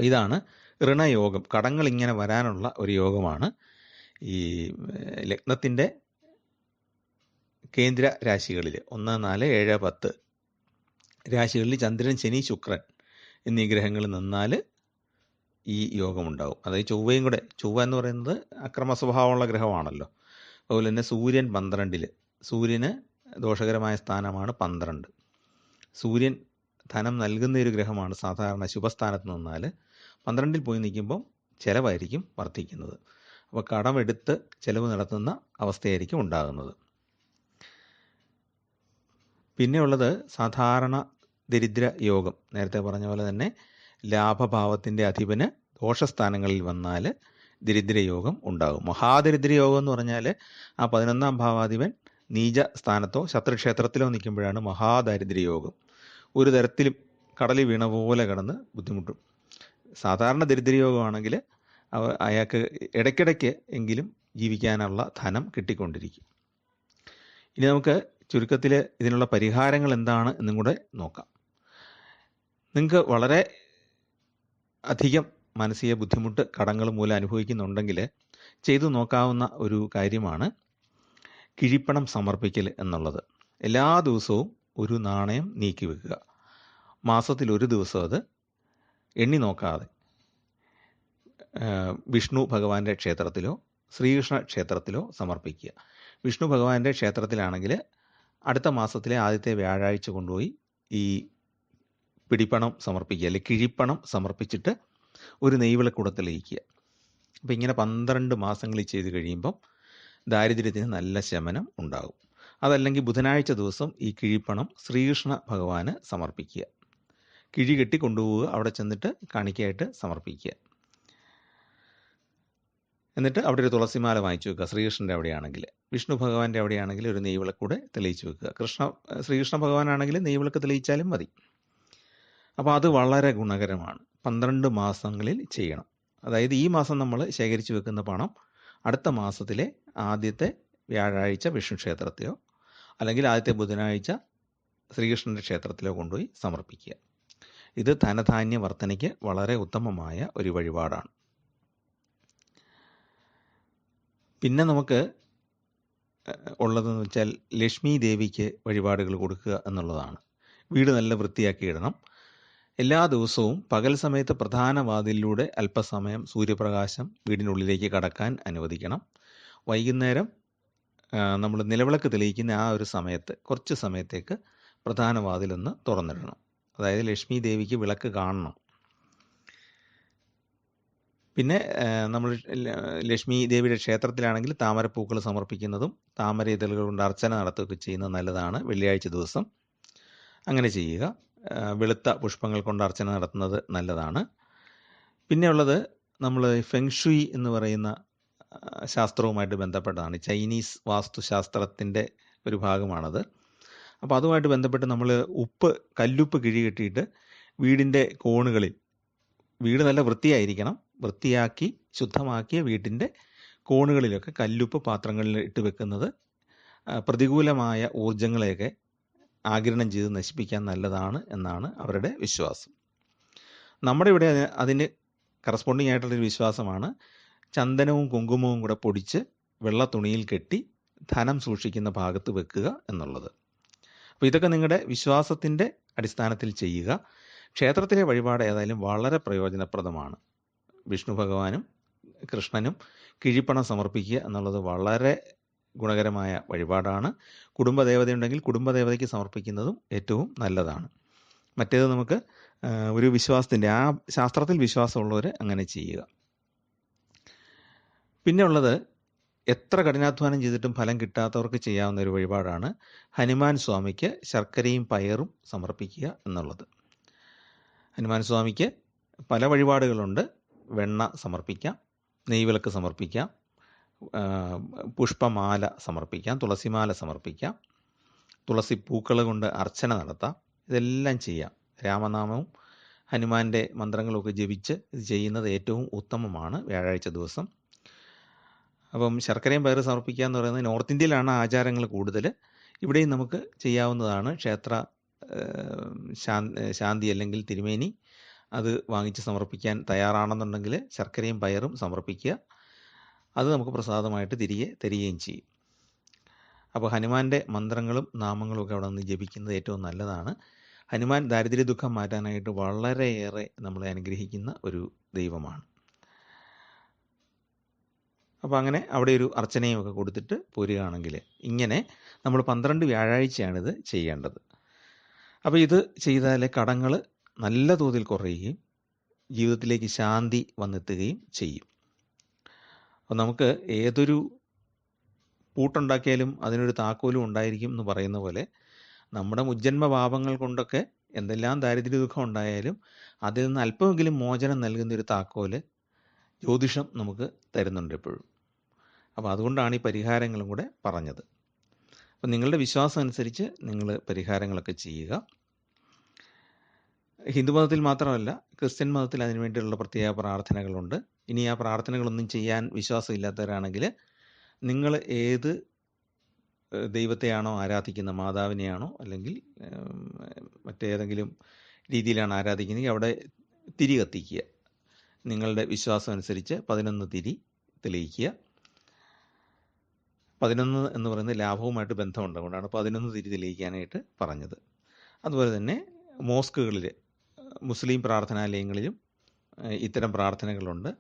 ഇതാണ് ഋണയോഗം. കടങ്ങൾ ഇങ്ങനെ വരാനുള്ള ഒരു യോഗമാണ്. ഈ ലഗ്നത്തിൻ്റെ കേന്ദ്ര രാശികളിൽ 1, 4, 7, 10 രാശികളിൽ ചന്ദ്രൻ, ശനി, ശുക്രൻ എന്നീ ഗ്രഹങ്ങൾ നിന്നാൽ ഈ യോഗമുണ്ടാവും. അതായത് ചൊവ്വയും കൂടെ, ചൊവ്വ എന്ന് പറയുന്നത് അക്രമ സ്വഭാവമുള്ള ഗ്രഹമാണല്ലോ. അതുപോലെ തന്നെ സൂര്യൻ 12-ൽ, സൂര്യന് ദോഷകരമായ സ്ഥാനമാണ് 12. സൂര്യൻ ധനം നൽകുന്ന ഒരു ഗ്രഹമാണ്. സാധാരണ ശുഭസ്ഥാനത്ത് നിന്നാൽ 12-ൽ പോയി നിൽക്കുമ്പം ചിലവായിരിക്കും വർദ്ധിക്കുന്നത്. അപ്പോൾ കടമെടുത്ത് ചിലവ് നടത്തുന്ന അവസ്ഥയായിരിക്കും ഉണ്ടാകുന്നത്. പിന്നെയുള്ളത് സാധാരണ ദരിദ്ര യോഗം. നേരത്തെ പറഞ്ഞ പോലെ തന്നെ ലാഭഭാവത്തിൻ്റെ അധിപന് ദോഷസ്ഥാനങ്ങളിൽ വന്നാൽ ദരിദ്രയോഗം ഉണ്ടാകും. മഹാദരിദ്രയോഗം എന്ന് പറഞ്ഞാൽ ആ 11-ാം ഭാവാധിപൻ നീച സ്ഥാനത്തോ ശത്രുക്ഷേത്രത്തിലോ നിൽക്കുമ്പോഴാണ് മഹാദാരിദ്ര്യയോഗം. ഒരു തരത്തിലും കടലിൽ വീണ പോലെ കിടന്ന് ബുദ്ധിമുട്ടും. സാധാരണ ദരിദ്രയോഗമാണെങ്കിൽ അയാൾക്ക് ഇടയ്ക്കിടയ്ക്ക് എങ്കിലും ജീവിക്കാനുള്ള ധനം കിട്ടിക്കൊണ്ടിരിക്കും. ഇനി നമുക്ക് ചുരുക്കത്തിൽ ഇതിനുള്ള പരിഹാരങ്ങൾ എന്താണ് എന്നും കൂടെ നോക്കാം. നിങ്ങൾക്ക് വളരെ അധികം മാനസിക ബുദ്ധിമുട്ട് കടങ്ങൾ മൂലം അനുഭവിക്കുന്നുണ്ടെങ്കിൽ ചെയ്തു നോക്കാവുന്ന ഒരു കാര്യമാണ് കിഴിപ്പണം സമർപ്പിക്കൽ എന്നുള്ളത്. എല്ലാ ദിവസവും ഒരു നാണയം നീക്കി വെക്കുക. മാസത്തിൽ ഒരു ദിവസം അത് എണ്ണി നോക്കാതെ വിഷ്ണു ഭഗവാന്റെ ക്ഷേത്രത്തിലോ ശ്രീകൃഷ്ണ ക്ഷേത്രത്തിലോ സമർപ്പിക്കുക. വിഷ്ണു ഭഗവാന്റെ ക്ഷേത്രത്തിലാണെങ്കിൽ അടുത്ത മാസത്തിലെ ആദ്യത്തെ വ്യാഴാഴ്ച കൊണ്ടുപോയി ഈ പിടിപ്പണം സമർപ്പിക്കുക, അല്ലെങ്കിൽ കിഴിപ്പണം സമർപ്പിച്ചിട്ട് ഒരു നെയ്വിളക്കൂടെ തെളിയിക്കുക. അപ്പോൾ ഇങ്ങനെ 12 മാസങ്ങളിൽ ചെയ്ത് കഴിയുമ്പം ദാരിദ്ര്യത്തിന് നല്ല ശമനം ഉണ്ടാകും. അതല്ലെങ്കിൽ ബുധനാഴ്ച ദിവസം ഈ കിഴിപ്പണം ശ്രീകൃഷ്ണ ഭഗവാന് സമർപ്പിക്കുക. കിഴി കെട്ടി കൊണ്ടുപോവുക, അവിടെ ചെന്നിട്ട് കാണിക്കയായിട്ട് സമർപ്പിക്കുക. എന്നിട്ട് അവിടെ ഒരു തുളസിമാല വാങ്ങിച്ചു വെക്കുക. ശ്രീകൃഷ്ണൻ്റെ അവിടെയാണെങ്കിൽ, വിഷ്ണു ഭഗവാന്റെ അവിടെയാണെങ്കിൽ ഒരു നെയ്വിളക്കൂടെ തെളിയിച്ച് വെക്കുക. ശ്രീകൃഷ്ണ ഭഗവാനാണെങ്കിൽ നെയ്വിളക്ക് തെളിയിച്ചാലും മതി. അപ്പോൾ അത് വളരെ ഗുണകരമാണ്. 12 മാസങ്ങളിൽ ചെയ്യണം. അതായത് ഈ മാസം നമ്മൾ ശേഖരിച്ചു വെക്കുന്ന പണം അടുത്ത മാസത്തിലെ ആദ്യത്തെ വ്യാഴാഴ്ച വിഷ്ണു ക്ഷേത്രത്തിലോ അല്ലെങ്കിൽ ആദ്യത്തെ ബുധനാഴ്ച ശ്രീകൃഷ്ണൻ്റെ ക്ഷേത്രത്തിലോ കൊണ്ടുപോയി സമർപ്പിക്കുക. ഇത് ധനധാന്യ വർധനയ്ക്ക് വളരെ ഉത്തമമായ ഒരു വഴിപാടാണ്. പിന്നെ നമുക്ക് ഉള്ളതെന്ന് വെച്ചാൽ ലക്ഷ്മി ദേവിക്ക് വഴിപാടുകൾ കൊടുക്കുക എന്നുള്ളതാണ്. വീട് നല്ല വൃത്തിയാക്കി ഇടണം. എല്ലാ ദിവസവും പകൽ സമയത്ത് പ്രധാന വാതിലിലൂടെ അല്പസമയം സൂര്യപ്രകാശം വീടിനുള്ളിലേക്ക് കടക്കാൻ അനുവദിക്കണം. വൈകുന്നേരം നമ്മൾ നിലവിളക്ക് തെളിയിക്കുന്ന ആ ഒരു സമയത്ത് കുറച്ച് സമയത്തേക്ക് പ്രധാന വാതിലൊന്ന് തുറന്നിടണം. അതായത് ലക്ഷ്മി ദേവിക്ക് വിളക്ക് കാണണം. പിന്നെ നമ്മൾ ലക്ഷ്മി ദേവിയുടെ ക്ഷേത്രത്തിലാണെങ്കിൽ താമരപ്പൂക്കൾ സമർപ്പിക്കുന്നതും താമര ഇതളുകൾ കൊണ്ട് അർച്ചന നടത്തുകയൊക്കെ ചെയ്യുന്നത് നല്ലതാണ്. വെള്ളിയാഴ്ച ദിവസം അങ്ങനെ ചെയ്യുക. വെളുത്ത പുഷ്പങ്ങൾ കൊണ്ട് അർച്ചന നടത്തുന്നത് നല്ലതാണ്. പിന്നെയുള്ളത് നമ്മൾ ഫെങ്ഷുയി എന്ന് പറയുന്ന ശാസ്ത്രവുമായിട്ട് ബന്ധപ്പെട്ടതാണ്. ചൈനീസ് വാസ്തുശാസ്ത്രത്തിൻ്റെ ഒരു ഭാഗമാണത്. അപ്പോൾ അതുമായിട്ട് ബന്ധപ്പെട്ട് നമ്മൾ കല്ലുപ്പ് കിഴി കെട്ടിയിട്ട് വീടിൻ്റെ കോണുകളിൽ, വീട് നല്ല വൃത്തിയായിരിക്കണം, വൃത്തിയാക്കി ശുദ്ധമാക്കിയ വീട്ടിൻ്റെ കോണുകളിലൊക്കെ കല്ലുപ്പ് പാത്രങ്ങളിൽ ഇട്ട് വെക്കുന്നത് പ്രതികൂലമായ ഊർജങ്ങളെയൊക്കെ ആഗിരണം ചെയ്ത് നശിപ്പിക്കാൻ നല്ലതാണ് എന്നാണ് അവരുടെ വിശ്വാസം. നമ്മുടെ ഇവിടെ അതിന് കറസ്പോണ്ടിങ് ആയിട്ടുള്ളൊരു വിശ്വാസമാണ് ചന്ദനവും കുങ്കുമവും കൂടെ പൊടിച്ച് വെള്ള തുണിയിൽ കെട്ടി ധനം സൂക്ഷിക്കുന്ന ഭാഗത്ത് വെക്കുക എന്നുള്ളത്. അപ്പോൾ ഇതൊക്കെ നിങ്ങളുടെ വിശ്വാസത്തിൻ്റെ അടിസ്ഥാനത്തിൽ ചെയ്യുക. ക്ഷേത്രത്തിലെ വഴിപാട് ഏതായാലും വളരെ പ്രയോജനപ്രദമാണ്. വിഷ്ണു ഭഗവാനും കൃഷ്ണനും കിഴിപ്പണം സമർപ്പിക്കുക എന്നുള്ളത് വളരെ ഗുണകരമായ വഴിപാടാണ്. കുടുംബദേവതയുണ്ടെങ്കിൽ കുടുംബദേവതയ്ക്ക് സമർപ്പിക്കുന്നതും ഏറ്റവും നല്ലതാണ്. മറ്റേത് നമുക്ക് ഒരു വിശ്വാസത്തിൻ്റെ, ആ ശാസ്ത്രത്തിൽ വിശ്വാസമുള്ളവർ അങ്ങനെ ചെയ്യുക. പിന്നെ ഉള്ളത് എത്ര കഠിനാധ്വാനം ചെയ്തിട്ടും ഫലം കിട്ടാത്തവർക്ക് ചെയ്യാവുന്ന ഒരു വഴിപാടാണ് ഹനുമാൻ സ്വാമിക്ക് ശർക്കരയും പയറും സമർപ്പിക്കുക എന്നുള്ളത്. ഹനുമാൻ സ്വാമിക്ക് പല വഴിപാടുകളുണ്ട്. വെണ്ണ സമർപ്പിക്കാം, നെയ്വിളക്ക് സമർപ്പിക്കാം, പുഷ്പമാല സമർപ്പിക്കാം, തുളസിമാല സമർപ്പിക്കാം. തുളസി പൂക്കൾ കൊണ്ട് അർച്ചന നടത്താം. ഇതെല്ലാം ചെയ്യാം. രാമനാമവും ഹനുമാൻ്റെ മന്ത്രങ്ങളൊക്കെ ജപിച്ച് ഇത് ചെയ്യുന്നത് ഏറ്റവും ഉത്തമമാണ് വ്യാഴാഴ്ച ദിവസം. അപ്പം ശർക്കരയും പയറ് സമർപ്പിക്കുക എന്ന് പറയുന്നത് നോർത്ത് ഇന്ത്യയിലാണ് ആചാരങ്ങൾ കൂടുതൽ. ഇവിടെയും നമുക്ക് ചെയ്യാവുന്നതാണ്. ക്ഷേത്ര ശാന്തി അല്ലെങ്കിൽ തിരുമേനി അത് വാങ്ങിച്ച് സമർപ്പിക്കാൻ തയ്യാറാണെന്നുണ്ടെങ്കിൽ ശർക്കരയും പയറും സമർപ്പിക്കുക. അത് നമുക്ക് പ്രസാദമായിട്ട് തിരികെ തരികയും ചെയ്യും. അപ്പോൾ ഹനുമാൻ്റെ മന്ത്രങ്ങളും നാമങ്ങളും ഒക്കെ അവിടെ നിന്ന് ജപിക്കുന്നത് ഏറ്റവും നല്ലതാണ്. ഹനുമാൻ ദാരിദ്ര്യ ദുഃഖം മാറ്റാനായിട്ട് വളരെയേറെ നമ്മളെ അനുഗ്രഹിക്കുന്ന ഒരു ദൈവമാണ്. അപ്പോൾ അങ്ങനെ അവിടെ ഒരു അർച്ചനയും ഒക്കെ കൊടുത്തിട്ട് പോരുകയാണെങ്കിൽ ഇങ്ങനെ നമ്മൾ 12 വ്യാഴാഴ്ചയാണിത് ചെയ്യേണ്ടത്. അപ്പോൾ ഇത് ചെയ്താൽ കടങ്ങൾ നല്ല തോതിൽ കുറയുകയും ജീവിതത്തിലേക്ക് ശാന്തി വന്നെത്തുകയും ചെയ്യും. അപ്പോൾ നമുക്ക് ഏതൊരു പൂട്ടുണ്ടാക്കിയാലും അതിനൊരു താക്കോലും ഉണ്ടായിരിക്കും എന്ന് പറയുന്ന പോലെ നമ്മുടെ മുജ്ജന്മ പാപങ്ങൾ കൊണ്ടൊക്കെ എന്തെല്ലാം ദാരിദ്ര്യ ദുഃഖം ഉണ്ടായാലും അതിൽ നിന്ന് അല്പമെങ്കിലും മോചനം നൽകുന്നൊരു താക്കോല് ജ്യോതിഷം നമുക്ക് തരുന്നുണ്ട് എപ്പോഴും. അപ്പോൾ അതുകൊണ്ടാണ് ഈ പരിഹാരങ്ങളും കൂടെ പറഞ്ഞത്. അപ്പം നിങ്ങളുടെ വിശ്വാസം അനുസരിച്ച് നിങ്ങൾ പരിഹാരങ്ങളൊക്കെ ചെയ്യുക. ഹിന്ദുമതത്തിൽ മാത്രമല്ല, ക്രിസ്ത്യൻ മതത്തിൽ അതിനുവേണ്ടിയുള്ള പ്രത്യേക പ്രാർത്ഥനകളുണ്ട്. ഇനി ആ പ്രാർത്ഥനകളൊന്നും ചെയ്യാൻ വിശ്വാസമില്ലാത്തവരാണെങ്കിൽ നിങ്ങൾ ഏത് ദൈവത്തെയാണോ ആരാധിക്കുന്ന, മാതാവിനെയാണോ അല്ലെങ്കിൽ മറ്റേതെങ്കിലും രീതിയിലാണ് ആരാധിക്കുന്നതെങ്കിൽ അവിടെ തിരി കത്തിക്കുക. നിങ്ങളുടെ വിശ്വാസം അനുസരിച്ച് 11 തിരി തെളിയിക്കുക. 11 എന്ന് പറയുന്നത് ലാഭവുമായിട്ട് ബന്ധമുണ്ട്, അതുകൊണ്ടാണ് 11 തിരി തെളിയിക്കാനായിട്ട് പറഞ്ഞത്. അതുപോലെ തന്നെ മോസ്കുകളിൽ, മുസ്ലിം പ്രാർത്ഥനാലയങ്ങളിലും ഇത്തരം പ്രാർത്ഥനകളുണ്ട്.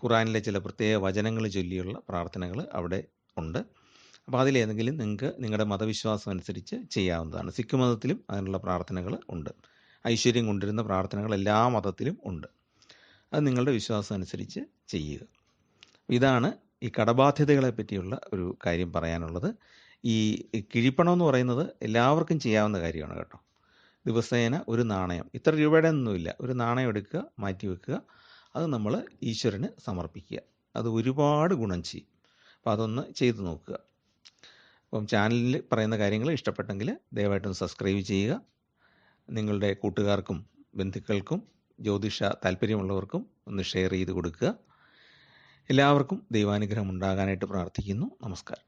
ഖുറാനിലെ ചില പ്രത്യേക വചനങ്ങൾ ചൊല്ലിയുള്ള പ്രാർത്ഥനകൾ അവിടെ ഉണ്ട്. അപ്പോൾ അതിലേതെങ്കിലും നിങ്ങൾക്ക് നിങ്ങളുടെ മതവിശ്വാസം അനുസരിച്ച് ചെയ്യാവുന്നതാണ്. സിഖ് മതത്തിലും അതിനുള്ള പ്രാർത്ഥനകൾ ഉണ്ട്. ഐശ്വര്യം കൊണ്ടുവരുന്ന പ്രാർത്ഥനകൾ എല്ലാ മതത്തിലും ഉണ്ട്. അത് നിങ്ങളുടെ വിശ്വാസം അനുസരിച്ച് ചെയ്യുക. ഇതാണ് ഈ കടബാധ്യതകളെ പറ്റിയുള്ള ഒരു കാര്യം പറയാനുള്ളത്. ഈ കിഴിപ്പണം എന്ന് പറയുന്നത് എല്ലാവർക്കും ചെയ്യാവുന്ന കാര്യമാണ് കേട്ടോ. ദിവസേന ഒരു നാണയം, ഇത്ര രൂപയുടെ ഒന്നുമില്ല, ഒരു നാണയം എടുക്കുക, മാറ്റി വെക്കുക, അത് നമ്മൾ ഈശ്വരന് സമർപ്പിക്കുക. അത് ഒരുപാട് ഗുണം ചെയ്യും. അപ്പോൾ അതൊന്ന് ചെയ്തു നോക്കുക. അപ്പം ചാനലിൽ പറയുന്ന കാര്യങ്ങൾ ഇഷ്ടപ്പെട്ടെങ്കിൽ ദയവായിട്ടൊന്ന് സബ്സ്ക്രൈബ് ചെയ്യുക. നിങ്ങളുടെ കൂട്ടുകാർക്കും ബന്ധുക്കൾക്കും ജ്യോതിഷ താല്പര്യമുള്ളവർക്കും ഒന്ന് ഷെയർ ചെയ്ത് കൊടുക്കുക. എല്ലാവർക്കും ദൈവാനുഗ്രഹം ഉണ്ടാകാനായിട്ട് പ്രാർത്ഥിക്കുന്നു. നമസ്കാരം.